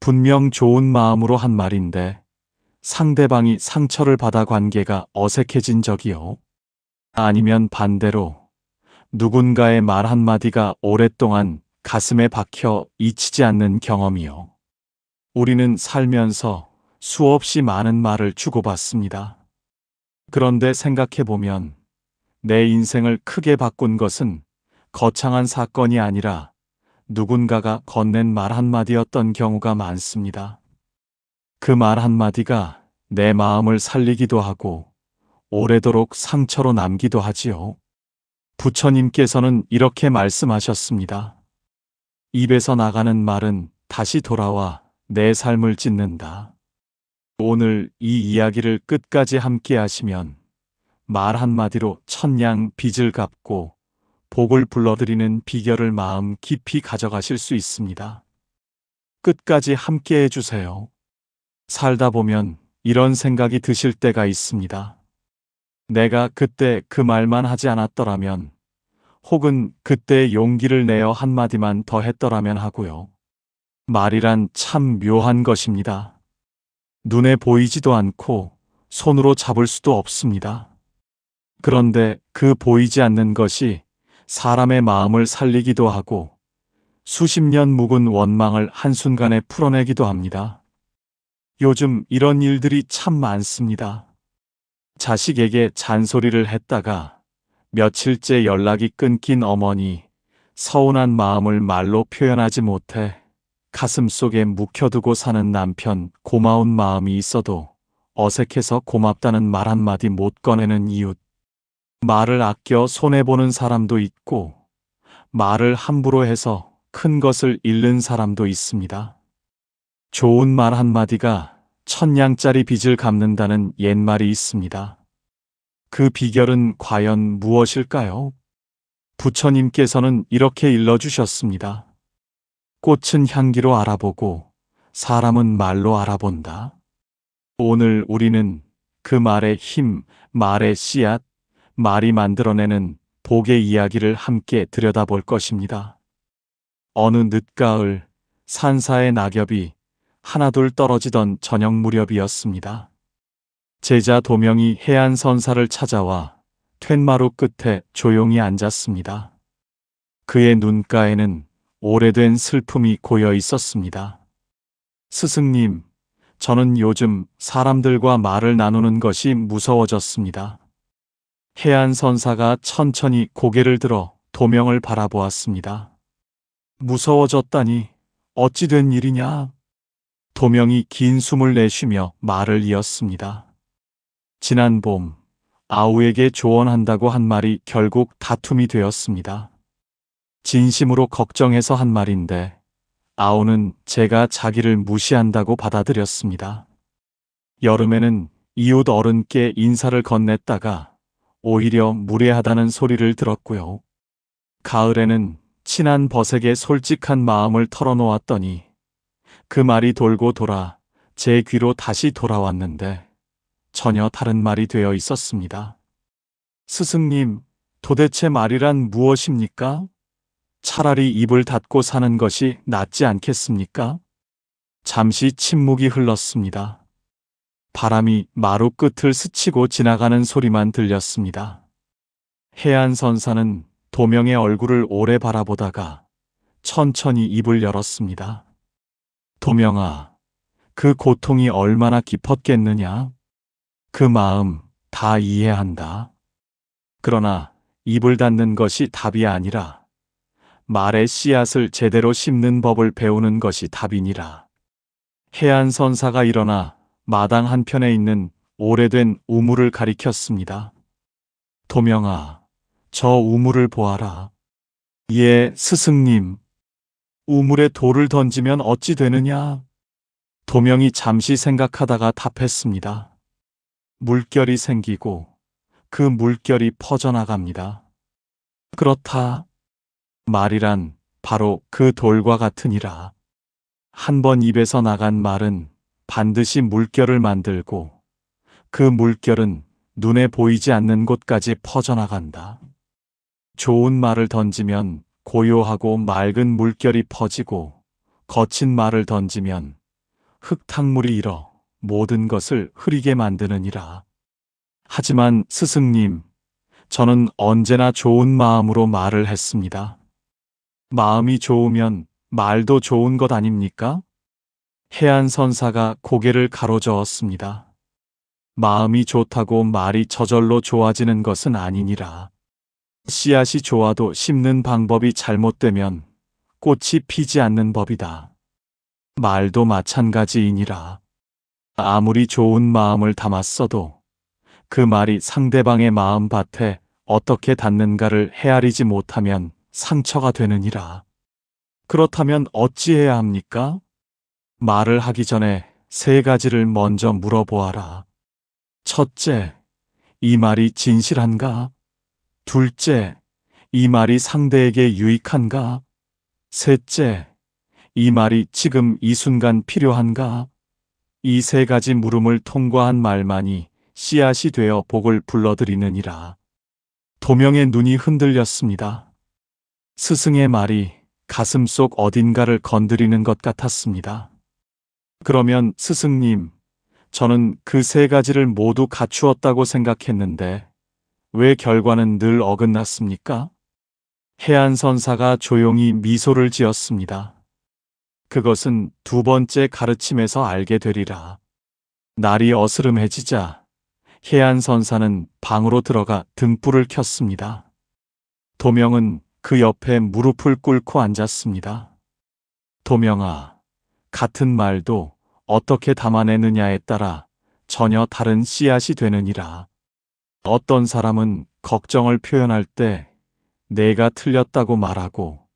분명 좋은 마음으로 한 말인데 상대방이 상처를 받아 관계가 어색해진 적이요. 아니면 반대로 누군가의 말 한마디가 오랫동안 가슴에 박혀 잊히지 않는 경험이요. 우리는 살면서 수없이 많은 말을 주고받습니다. 그런데 생각해보면 내 인생을 크게 바꾼 것은 거창한 사건이 아니라 누군가가 건넨 말 한마디였던 경우가 많습니다. 그 말 한마디가 내 마음을 살리기도 하고 오래도록 상처로 남기도 하지요. 부처님께서는 이렇게 말씀하셨습니다. 입에서 나가는 말은 다시 돌아와 내 삶을 짓는다. 오늘 이 이야기를 끝까지 함께 하시면 말 한마디로 천냥 빚을 갚고 복을 불러들이는 비결을 마음 깊이 가져가실 수 있습니다. 끝까지 함께 해주세요. 살다 보면 이런 생각이 드실 때가 있습니다. 내가 그때 그 말만 하지 않았더라면, 혹은 그때 용기를 내어 한마디만 더 했더라면 하고요. 말이란 참 묘한 것입니다. 눈에 보이지도 않고 손으로 잡을 수도 없습니다. 그런데 그 보이지 않는 것이 사람의 마음을 살리기도 하고 수십 년 묵은 원망을 한순간에 풀어내기도 합니다. 요즘 이런 일들이 참 많습니다. 자식에게 잔소리를 했다가 며칠째 연락이 끊긴 어머니, 서운한 마음을 말로 표현하지 못해 가슴속에 묵혀두고 사는 남편, 고마운 마음이 있어도 어색해서 고맙다는 말 한마디 못 꺼내는 이웃, 말을 아껴 손해보는 사람도 있고 말을 함부로 해서 큰 것을 잃는 사람도 있습니다. 좋은 말 한마디가 천냥짜리 빚을 갚는다는 옛말이 있습니다. 그 비결은 과연 무엇일까요? 부처님께서는 이렇게 일러주셨습니다. 꽃은 향기로 알아보고 사람은 말로 알아본다. 오늘 우리는 그 말의 힘, 말의 씨앗, 말이 만들어내는 복의 이야기를 함께 들여다볼 것입니다. 어느 늦가을 산사의 낙엽이 하나둘 떨어지던 저녁 무렵이었습니다. 제자 도명이 해안선사를 찾아와 툇마루 끝에 조용히 앉았습니다. 그의 눈가에는 오래된 슬픔이 고여 있었습니다. 스승님, 저는 요즘 사람들과 말을 나누는 것이 무서워졌습니다. 해안선사가 천천히 고개를 들어 도명을 바라보았습니다. 무서워졌다니 어찌 된 일이냐? 도명이 긴 숨을 내쉬며 말을 이었습니다. 지난 봄 아우에게 조언한다고 한 말이 결국 다툼이 되었습니다. 진심으로 걱정해서 한 말인데 아우는 제가 자기를 무시한다고 받아들였습니다. 여름에는 이웃 어른께 인사를 건넸다가 오히려 무례하다는 소리를 들었고요. 가을에는 친한 벗에게 솔직한 마음을 털어놓았더니 그 말이 돌고 돌아 제 귀로 다시 돌아왔는데 전혀 다른 말이 되어 있었습니다. 스승님, 도대체 말이란 무엇입니까? 차라리 입을 닫고 사는 것이 낫지 않겠습니까? 잠시 침묵이 흘렀습니다. 바람이 마루 끝을 스치고 지나가는 소리만 들렸습니다. 해안선사는 도명의 얼굴을 오래 바라보다가 천천히 입을 열었습니다. 도명아, 그 고통이 얼마나 깊었겠느냐? 그 마음 다 이해한다. 그러나 입을 닫는 것이 답이 아니라 말의 씨앗을 제대로 심는 법을 배우는 것이 답이니라. 해안선사가 일어나 마당 한편에 있는 오래된 우물을 가리켰습니다. 도명아, 저 우물을 보아라. 예, 스승님. 우물에 돌을 던지면 어찌 되느냐? 도명이 잠시 생각하다가 답했습니다. 물결이 생기고 그 물결이 퍼져나갑니다. 그렇다. 말이란 바로 그 돌과 같으니라. 한 번 입에서 나간 말은 반드시 물결을 만들고 그 물결은 눈에 보이지 않는 곳까지 퍼져나간다. 좋은 말을 던지면 고요하고 맑은 물결이 퍼지고 거친 말을 던지면 흙탕물이 일어 모든 것을 흐리게 만드느니라. 하지만 스승님, 저는 언제나 좋은 마음으로 말을 했습니다. 마음이 좋으면 말도 좋은 것 아닙니까? 해안선사가 고개를 가로저었습니다. 마음이 좋다고 말이 저절로 좋아지는 것은 아니니라. 씨앗이 좋아도 심는 방법이 잘못되면 꽃이 피지 않는 법이다. 말도 마찬가지이니라. 아무리 좋은 마음을 담았어도 그 말이 상대방의 마음밭에 어떻게 닿는가를 헤아리지 못하면 상처가 되느니라. 그렇다면 어찌해야 합니까? 말을 하기 전에 3가지를 먼저 물어보아라. 첫째, 이 말이 진실한가? 둘째, 이 말이 상대에게 유익한가? 셋째, 이 말이 지금 이 순간 필요한가? 이 3가지 물음을 통과한 말만이 씨앗이 되어 복을 불러들이느니라. 도명의 눈이 흔들렸습니다. 스승의 말이 가슴속 어딘가를 건드리는 것 같았습니다. 그러면 스승님, 저는 그 3가지를 모두 갖추었다고 생각했는데 왜 결과는 늘 어긋났습니까? 해안선사가 조용히 미소를 지었습니다. 그것은 2번째 가르침에서 알게 되리라. 날이 어스름해지자 해안선사는 방으로 들어가 등불을 켰습니다. 도명은 그 옆에 무릎을 꿇고 앉았습니다. 도명아, 같은 말도 어떻게 담아내느냐에 따라 전혀 다른 씨앗이 되느니라. 어떤 사람은 걱정을 표현할 때 내가 틀렸다고 말하고,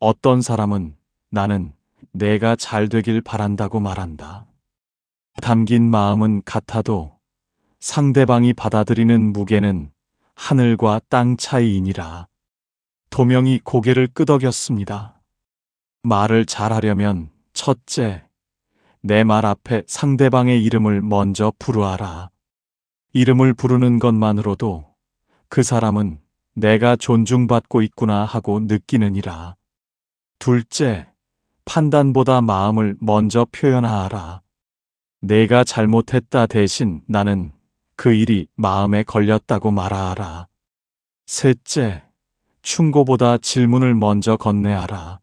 어떤 사람은 나는 내가 잘 되길 바란다고 말한다. 담긴 마음은 같아도 상대방이 받아들이는 무게는 하늘과 땅 차이이니라. 도명이 고개를 끄덕였습니다. 말을 잘하려면 첫째, 내 말 앞에 상대방의 이름을 먼저 부르어라. 이름을 부르는 것만으로도 그 사람은 내가 존중받고 있구나 하고 느끼느니라. 둘째, 판단보다 마음을 먼저 표현하라. 내가 잘못했다 대신 나는 그 일이 마음에 걸렸다고 말하라. 셋째, 충고보다 질문을 먼저 건네하라.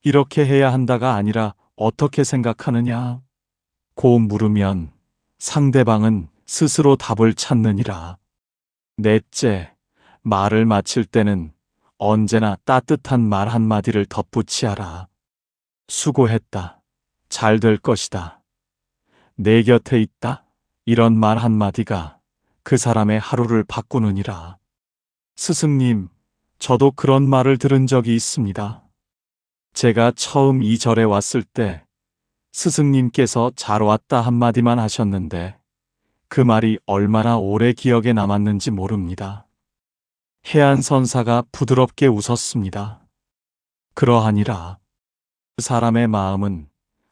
이렇게 해야 한다가 아니라 어떻게 생각하느냐? 고 물으면 상대방은 스스로 답을 찾느니라. 넷째, 말을 마칠 때는 언제나 따뜻한 말 한마디를 덧붙이하라. 수고했다. 잘 될 것이다. 내 곁에 있다. 이런 말 한마디가 그 사람의 하루를 바꾸느니라. 스승님, 저도 그런 말을 들은 적이 있습니다. 제가 처음 이 절에 왔을 때 스승님께서 잘 왔다 한마디만 하셨는데 그 말이 얼마나 오래 기억에 남았는지 모릅니다. 해안선사가 부드럽게 웃었습니다. 그러하니라. 사람의 마음은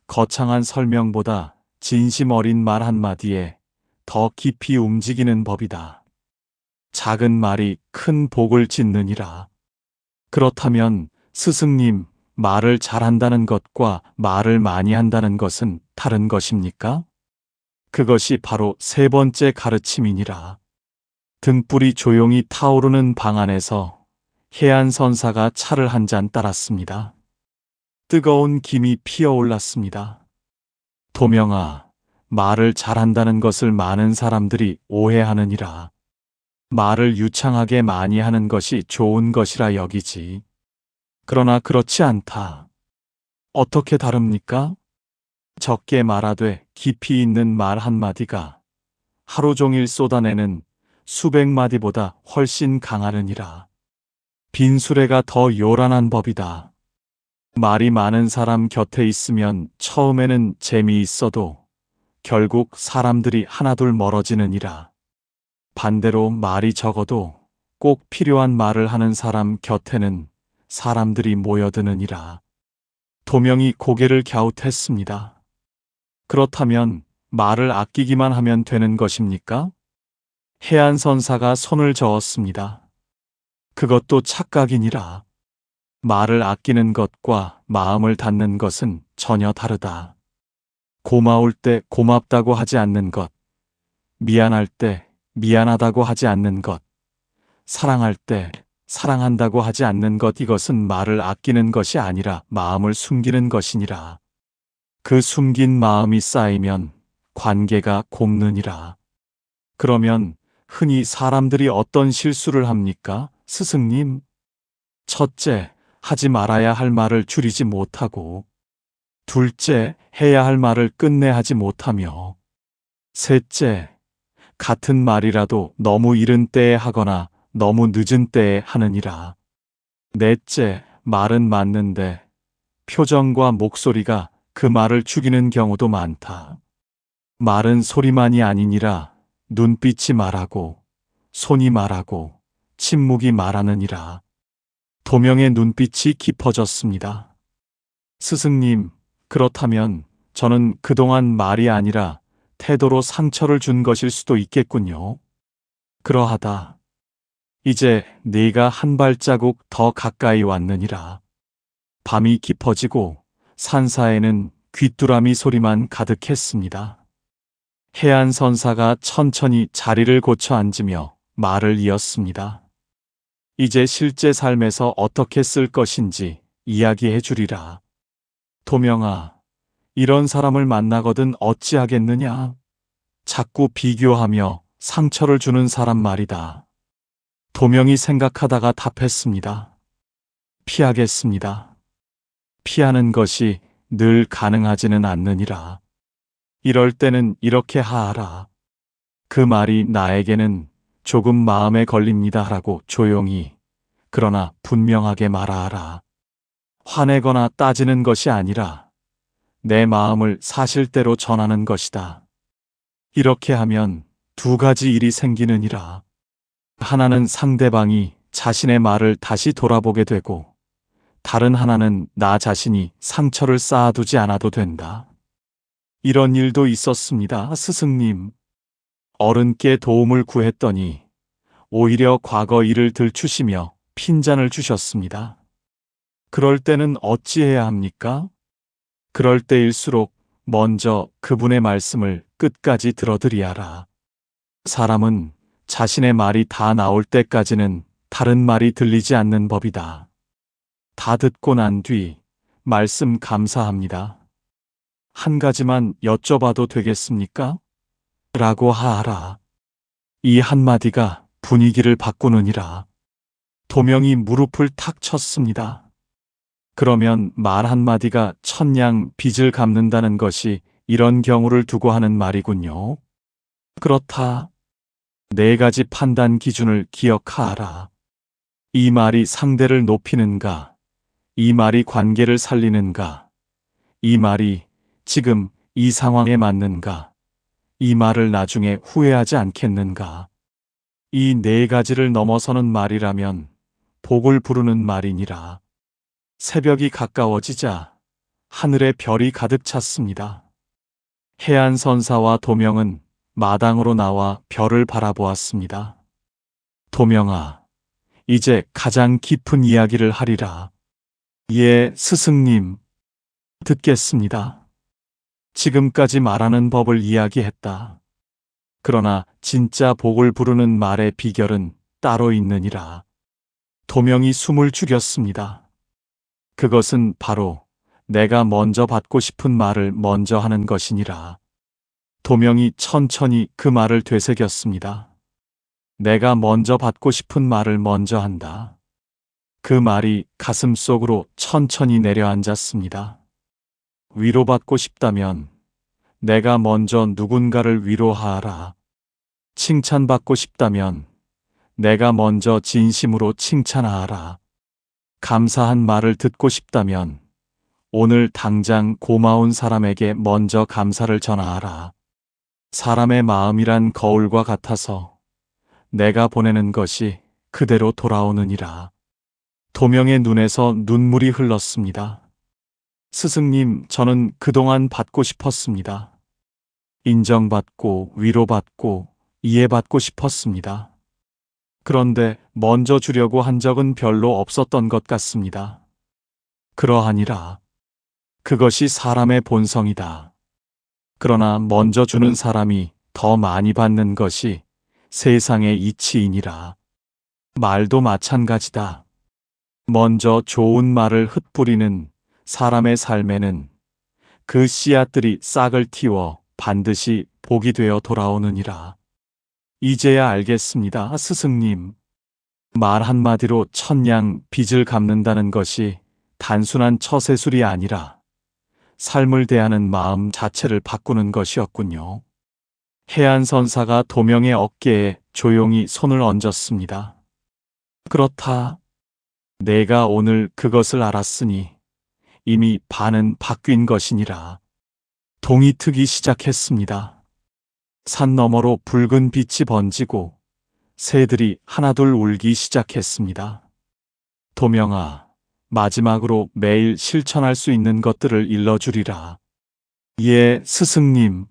거창한 설명보다 진심 어린 말 한마디에 더 깊이 움직이는 법이다. 작은 말이 큰 복을 짓느니라. 그렇다면 스승님, 말을 잘한다는 것과 말을 많이 한다는 것은 다른 것입니까? 그것이 바로 3번째 가르침이니라. 등불이 조용히 타오르는 방 안에서 해안선사가 차를 한 잔 따랐습니다. 뜨거운 김이 피어올랐습니다. 도명아, 말을 잘한다는 것을 많은 사람들이 오해하느니라. 말을 유창하게 많이 하는 것이 좋은 것이라 여기지. 그러나 그렇지 않다. 어떻게 다릅니까? 적게 말하되 깊이 있는 말 한마디가 하루 종일 쏟아내는 수백 마디보다 훨씬 강하느니라. 빈 수레가 더 요란한 법이다. 말이 많은 사람 곁에 있으면 처음에는 재미있어도 결국 사람들이 하나둘 멀어지느니라. 반대로 말이 적어도 꼭 필요한 말을 하는 사람 곁에는 사람들이 모여드느니라. 도명이 고개를 갸웃했습니다. 그렇다면 말을 아끼기만 하면 되는 것입니까? 해안선사가 손을 저었습니다. 그것도 착각이니라. 말을 아끼는 것과 마음을 닫는 것은 전혀 다르다. 고마울 때 고맙다고 하지 않는 것, 미안할 때 미안하다고 하지 않는 것, 사랑할 때 사랑한다고 하지 않는 것, 이것은 말을 아끼는 것이 아니라 마음을 숨기는 것이니라. 그 숨긴 마음이 쌓이면 관계가 곱느니라. 그러면 흔히 사람들이 어떤 실수를 합니까, 스승님? 첫째, 하지 말아야 할 말을 줄이지 못하고, 둘째, 해야 할 말을 끝내 하지 못하며, 셋째, 같은 말이라도 너무 이른 때에 하거나 너무 늦은 때에 하느니라. 넷째, 말은 맞는데 표정과 목소리가 그 말을 죽이는 경우도 많다. 말은 소리만이 아니니라 눈빛이 말하고 손이 말하고 침묵이 말하느니라. 도명의 눈빛이 깊어졌습니다. 스승님, 그렇다면 저는 그동안 말이 아니라 태도로 상처를 준 것일 수도 있겠군요. 그러하다. 이제 네가 한 발자국 더 가까이 왔느니라. 밤이 깊어지고 산사에는 귀뚜라미 소리만 가득했습니다. 해안선사가 천천히 자리를 고쳐 앉으며 말을 이었습니다. 이제 실제 삶에서 어떻게 쓸 것인지 이야기해 주리라. 도명아, 이런 사람을 만나거든 어찌하겠느냐? 자꾸 비교하며 상처를 주는 사람 말이다. 도명이 생각하다가 답했습니다. 피하겠습니다. 피하는 것이 늘 가능하지는 않느니라. 이럴 때는 이렇게 하아라. 그 말이 나에게는 조금 마음에 걸립니다 라고 조용히, 그러나 분명하게 말하라. 화내거나 따지는 것이 아니라 내 마음을 사실대로 전하는 것이다. 이렇게 하면 두 가지 일이 생기느니라. 하나는 상대방이 자신의 말을 다시 돌아보게 되고, 다른 하나는 나 자신이 상처를 쌓아두지 않아도 된다. 이런 일도 있었습니다, 스승님. 어른께 도움을 구했더니 오히려 과거 일을 들추시며 핀잔을 주셨습니다. 그럴 때는 어찌해야 합니까? 그럴 때일수록 먼저 그분의 말씀을 끝까지 들어드리아라. 사람은 자신의 말이 다 나올 때까지는 다른 말이 들리지 않는 법이다. 다 듣고 난 뒤 말씀 감사합니다. 한 가지만 여쭤봐도 되겠습니까? 라고 하아라. 이 한마디가 분위기를 바꾸느니라. 도명이 무릎을 탁 쳤습니다. 그러면 말 한마디가 천냥 빚을 갚는다는 것이 이런 경우를 두고 하는 말이군요. 그렇다. 네 가지 판단 기준을 기억하라. 이 말이 상대를 높이는가? 이 말이 관계를 살리는가? 이 말이 지금 이 상황에 맞는가? 이 말을 나중에 후회하지 않겠는가? 이 네 가지를 넘어서는 말이라면 복을 부르는 말이니라. 새벽이 가까워지자 하늘에 별이 가득 찼습니다. 해안선사와 도명은 마당으로 나와 별을 바라보았습니다. 도명아, 이제 가장 깊은 이야기를 하리라. 예, 스승님. 듣겠습니다. 지금까지 말하는 법을 이야기했다. 그러나 진짜 복을 부르는 말의 비결은 따로 있느니라. 도명이 숨을 죽였습니다. 그것은 바로 내가 먼저 받고 싶은 말을 먼저 하는 것이니라. 도명이 천천히 그 말을 되새겼습니다. 내가 먼저 받고 싶은 말을 먼저 한다. 그 말이 가슴 속으로 천천히 내려앉았습니다. 위로받고 싶다면 내가 먼저 누군가를 위로하라. 칭찬받고 싶다면 내가 먼저 진심으로 칭찬하라. 감사한 말을 듣고 싶다면 오늘 당장 고마운 사람에게 먼저 감사를 전하라. 사람의 마음이란 거울과 같아서 내가 보내는 것이 그대로 돌아오느니라. 도명의 눈에서 눈물이 흘렀습니다. 스승님, 저는 그동안 받고 싶었습니다. 인정받고 위로받고 이해받고 싶었습니다. 그런데 먼저 주려고 한 적은 별로 없었던 것 같습니다. 그러하니라. 그것이 사람의 본성이다. 그러나 먼저 주는 사람이 더 많이 받는 것이 세상의 이치이니라. 말도 마찬가지다. 먼저 좋은 말을 흩뿌리는 사람의 삶에는 그 씨앗들이 싹을 틔워 반드시 복이 되어 돌아오느니라. 이제야 알겠습니다, 스승님. 말 한마디로 천냥 빚을 갚는다는 것이 단순한 처세술이 아니라 삶을 대하는 마음 자체를 바꾸는 것이었군요. 해안선사가 도명의 어깨에 조용히 손을 얹었습니다. 그렇다. 내가 오늘 그것을 알았으니 이미 반은 바뀐 것이니라. 동이 트기 시작했습니다. 산 너머로 붉은 빛이 번지고 새들이 하나둘 울기 시작했습니다. 도명아, 마지막으로 매일 실천할 수 있는 것들을 일러주리라. 예, 스승님.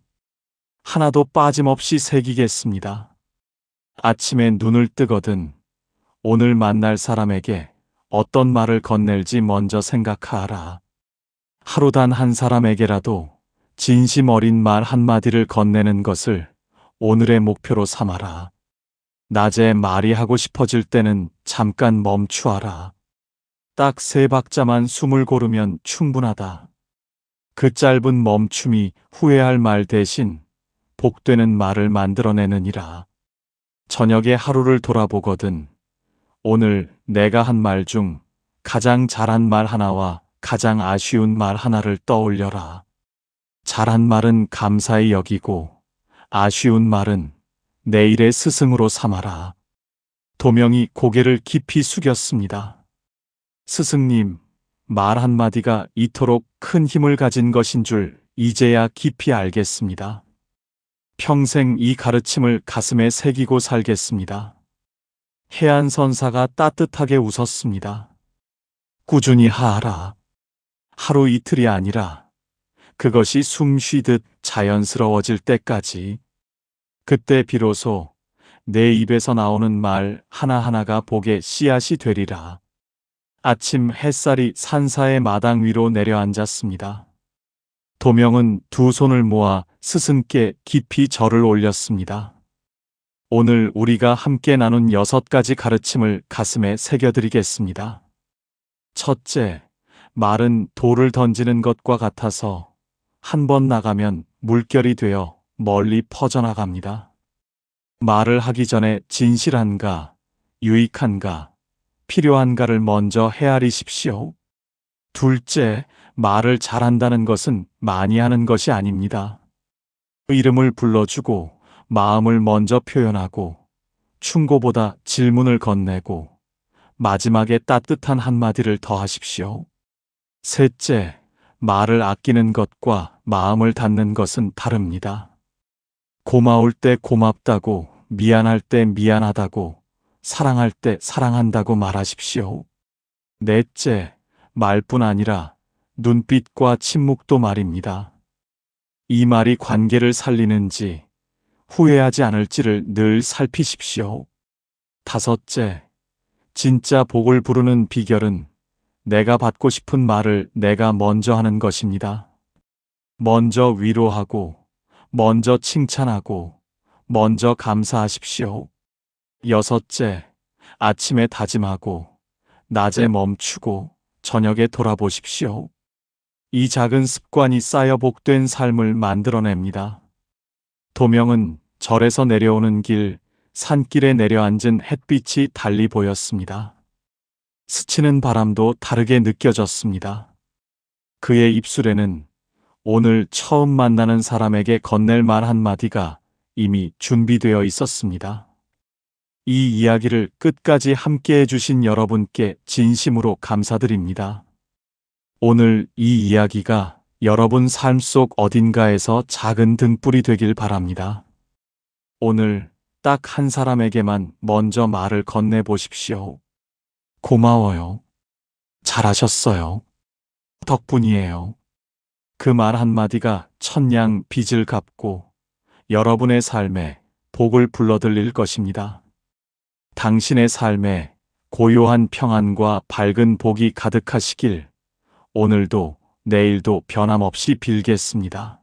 하나도 빠짐없이 새기겠습니다. 아침에 눈을 뜨거든 오늘 만날 사람에게 어떤 말을 건넬지 먼저 생각하라. 하루 단 한 사람에게라도 진심 어린 말 한마디를 건네는 것을 오늘의 목표로 삼아라. 낮에 말이 하고 싶어질 때는 잠깐 멈추어라. 딱 3박자만 숨을 고르면 충분하다. 그 짧은 멈춤이 후회할 말 대신 복되는 말을 만들어내느니라. 저녁에 하루를 돌아보거든 오늘 내가 한 말 중 가장 잘한 말 하나와 가장 아쉬운 말 하나를 떠올려라. 잘한 말은 감사히 여기고 아쉬운 말은 내일의 스승으로 삼아라. 도명이 고개를 깊이 숙였습니다. 스승님, 말 한마디가 이토록 큰 힘을 가진 것인 줄 이제야 깊이 알겠습니다. 평생 이 가르침을 가슴에 새기고 살겠습니다. 해안선사가 따뜻하게 웃었습니다. 꾸준히 하라. 하루 이틀이 아니라 그것이 숨 쉬듯 자연스러워질 때까지. 그때 비로소 내 입에서 나오는 말 하나하나가 복의 씨앗이 되리라. 아침 햇살이 산사의 마당 위로 내려앉았습니다. 도명은 두 손을 모아 스승께 깊이 절을 올렸습니다. 오늘 우리가 함께 나눈 6가지 가르침을 가슴에 새겨드리겠습니다. 첫째, 말은 돌을 던지는 것과 같아서 한 번 나가면 물결이 되어 멀리 퍼져나갑니다. 말을 하기 전에 진실한가, 유익한가, 필요한가를 먼저 헤아리십시오. 둘째, 말을 잘한다는 것은 많이 하는 것이 아닙니다. 이름을 불러주고 마음을 먼저 표현하고 충고보다 질문을 건네고 마지막에 따뜻한 한마디를 더하십시오. 셋째, 말을 아끼는 것과 마음을 닫는 것은 다릅니다. 고마울 때 고맙다고, 미안할 때 미안하다고, 사랑할 때 사랑한다고 말하십시오. 넷째, 말뿐 아니라 눈빛과 침묵도 말입니다. 이 말이 관계를 살리는지 후회하지 않을지를 늘 살피십시오. 다섯째, 진짜 복을 부르는 비결은 내가 받고 싶은 말을 내가 먼저 하는 것입니다. 먼저 위로하고, 먼저 칭찬하고, 먼저 감사하십시오. 여섯째, 아침에 다짐하고, 낮에 멈추고, 저녁에 돌아보십시오. 이 작은 습관이 쌓여 복된 삶을 만들어냅니다. 도명은 절에서 내려오는 길, 산길에 내려앉은 햇빛이 달리 보였습니다. 스치는 바람도 다르게 느껴졌습니다. 그의 입술에는 오늘 처음 만나는 사람에게 건넬 말 한마디가 이미 준비되어 있었습니다. 이 이야기를 끝까지 함께 해주신 여러분께 진심으로 감사드립니다. 오늘 이 이야기가 여러분 삶 속 어딘가에서 작은 등불이 되길 바랍니다. 오늘 딱 한 사람에게만 먼저 말을 건네보십시오. 고마워요. 잘하셨어요. 덕분이에요. 그 말 한마디가 천냥 빚을 갚고 여러분의 삶에 복을 불러들일 것입니다. 당신의 삶에 고요한 평안과 밝은 복이 가득하시길 오늘도 내일도 변함없이 빌겠습니다.